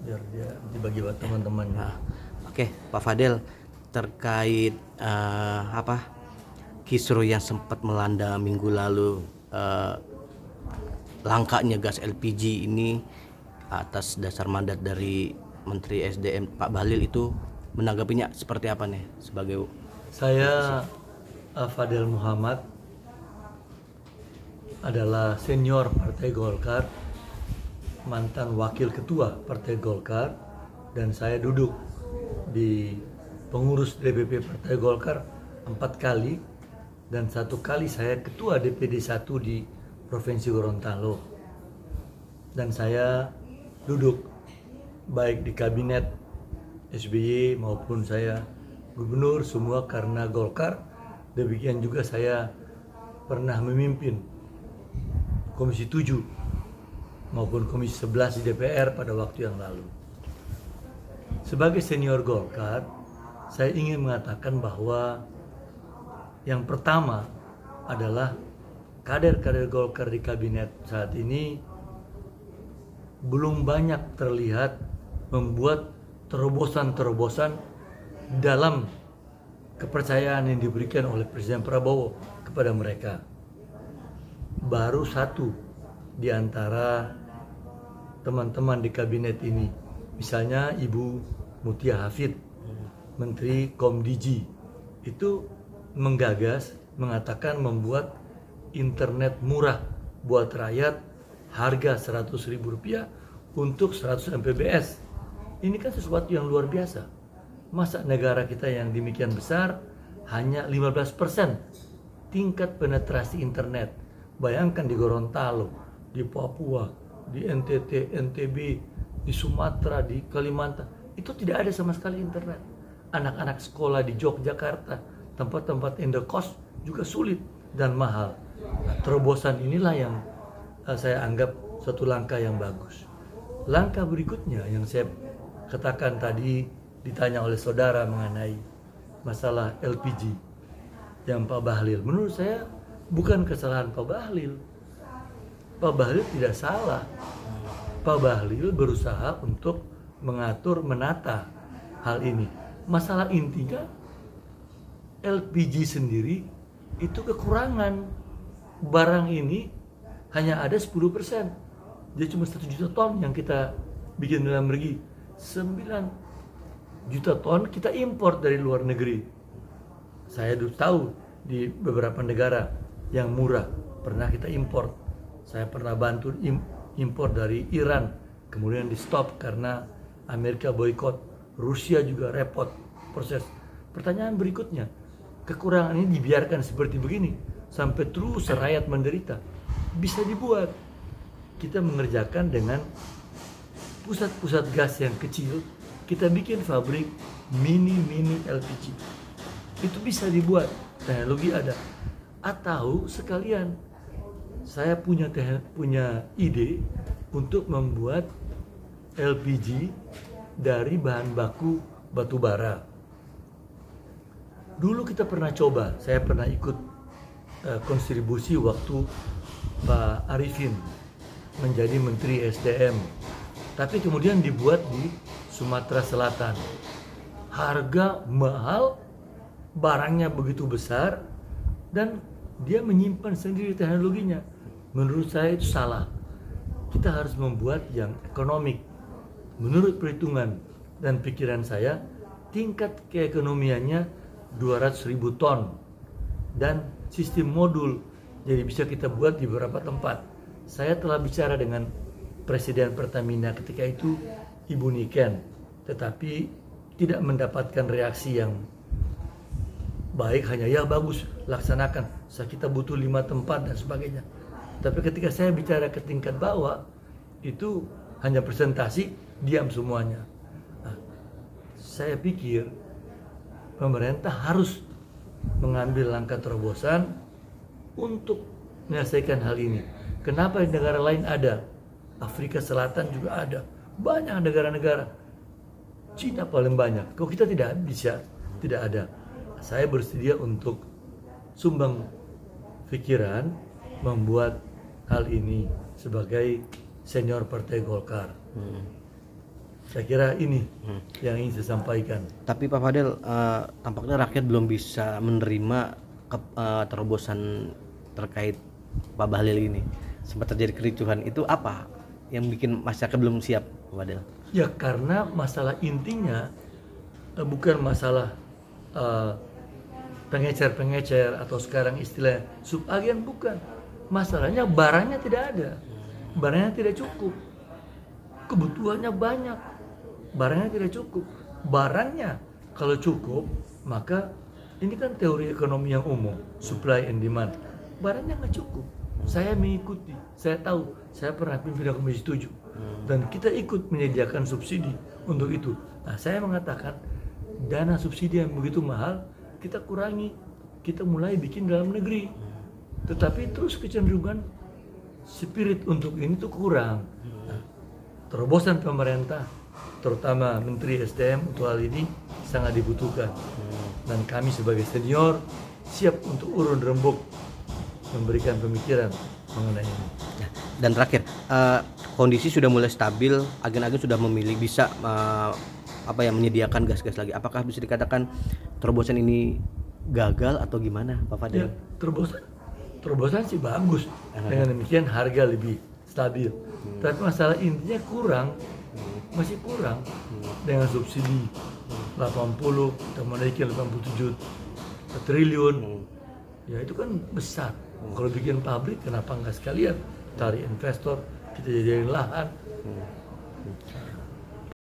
biar dia dibagi buat teman-temannya. Nah, oke, Pak Fadel, terkait kisruh yang sempat melanda minggu lalu, langkanya gas LPG ini atas dasar mandat dari Menteri SDM Pak Bahlil, itu menanggapinya seperti apa nih sebagai Saya Fadel Muhammad adalah senior Partai Golkar, mantan wakil ketua Partai Golkar, dan saya duduk di pengurus DPP Partai Golkar 4 kali, dan 1 kali saya ketua DPD 1 di Provinsi Gorontalo. Dan saya duduk baik di kabinet SBY maupun saya gubernur, semua karena Golkar. Demikian juga saya pernah memimpin Komisi 7 maupun Komisi 11 di DPR pada waktu yang lalu. Sebagai senior Golkar, saya ingin mengatakan bahwa yang pertama adalah kader-kader Golkar di kabinet saat ini belum banyak terlihat membuat terobosan-terobosan dalam kepercayaan yang diberikan oleh Presiden Prabowo kepada mereka. Baru 1 di antara teman-teman di kabinet ini, misalnya Ibu Mutia Hafid, Menteri Komdiji, itu menggagas, mengatakan membuat internet murah buat rakyat, harga Rp100.000 untuk 100 Mbps. Ini kan sesuatu yang luar biasa. Masa negara kita yang demikian besar hanya 15% tingkat penetrasi internet. Bayangkan di Gorontalo, di Papua, di NTT, NTB, di Sumatera, di Kalimantan, itu tidak ada sama sekali internet. Anak-anak sekolah di Yogyakarta, tempat-tempat indekos juga sulit dan mahal. Nah, terobosan inilah yang saya anggap suatu langkah yang bagus. Langkah berikutnya yang saya katakan tadi, ditanya oleh saudara mengenai masalah LPG yang Pak Bahlil. Menurut saya bukan kesalahan Pak Bahlil. Pak Bahlil tidak salah. Pak Bahlil berusaha untuk mengatur, menata hal ini. Masalah intinya LPG sendiri itu kekurangan. Barang ini hanya ada 10%. Jadi cuma 1 juta ton yang kita bikin dalam negeri. 9 juta ton kita impor dari luar negeri. Saya tahu di beberapa negara yang murah pernah kita impor. Saya pernah bantu impor dari Iran, kemudian di stop karena Amerika boykot. Rusia juga repot proses. Pertanyaan berikutnya, kekurangan ini dibiarkan seperti begini sampai terus rakyat menderita. Bisa dibuat. Kita mengerjakan dengan pusat-pusat gas yang kecil, kita bikin pabrik mini LPG. Itu bisa dibuat, teknologi ada. Atau sekalian saya punya ide untuk membuat LPG dari bahan baku batu bara. Dulu kita pernah coba, saya pernah ikut kontribusi waktu Pak Arifin menjadi Menteri SDM. Tapi kemudian dibuat di Sumatera Selatan. Harga mahal, barangnya begitu besar, dan dia menyimpan sendiri teknologinya. Menurut saya itu salah. Kita harus membuat yang ekonomik. Menurut perhitungan dan pikiran saya, tingkat keekonomiannya 200.000 ton. Dan sistem modul, jadi bisa kita buat di beberapa tempat. Saya telah bicara dengan Presiden Pertamina ketika itu, Ibu Niken, tetapi tidak mendapatkan reaksi yang baik, hanya ya bagus, laksanakan. Kita butuh 5 tempat dan sebagainya. Tapi ketika saya bicara ke tingkat bawah, itu hanya presentasi, diam semuanya. Nah, saya pikir pemerintah harus mengambil langkah terobosan untuk menyelesaikan hal ini. Kenapa di negara lain ada? Afrika Selatan juga ada. Banyak negara-negara. Cina paling banyak. Kalau kita tidak bisa, tidak ada. Saya bersedia untuk sumbang pikiran membuat hal ini sebagai senior Partai Golkar. Saya kira ini yang ingin saya sampaikan. Tapi Pak Fadel, tampaknya rakyat belum bisa menerima terobosan terkait Pak Bahlil ini. Sempat terjadi kericuhan. Itu apa yang bikin masyarakat belum siap, Pak Fadel? Ya karena masalah intinya bukan masalah pengecer-pengecer atau sekarang istilah subagen, bukan. Masalahnya barangnya tidak ada. Barangnya tidak cukup. Kebutuhannya banyak. Barangnya tidak cukup. Barangnya kalau cukup, maka ini kan teori ekonomi yang umum, supply and demand. Barangnya nggak cukup. Saya mengikuti, saya tahu, saya pernah pimpinan Komisi 7 dan kita ikut menyediakan subsidi untuk itu. Nah, saya mengatakan dana subsidi yang begitu mahal kita kurangi, kita mulai bikin dalam negeri. Tetapi terus kecenderungan spirit untuk ini tuh kurang. Nah, terobosan pemerintah, terutama Menteri SDM untuk hal ini sangat dibutuhkan. Dan kami sebagai senior siap untuk urun rembuk memberikan pemikiran mengenai ini. Dan terakhir, kondisi sudah mulai stabil, agen-agen sudah memilih bisa menyediakan gas-gas lagi. Apakah bisa dikatakan terobosan ini gagal atau gimana, Pak Fadil? Ya, terobosan sih bagus. Dengan demikian harga lebih stabil. Tapi masalah intinya masih kurang. Dengan subsidi 80, kita menaikkan 87 triliun. Ya itu kan besar. Kalau bikin pabrik, kenapa nggak sekalian tarik investor, kita jadiin lahan.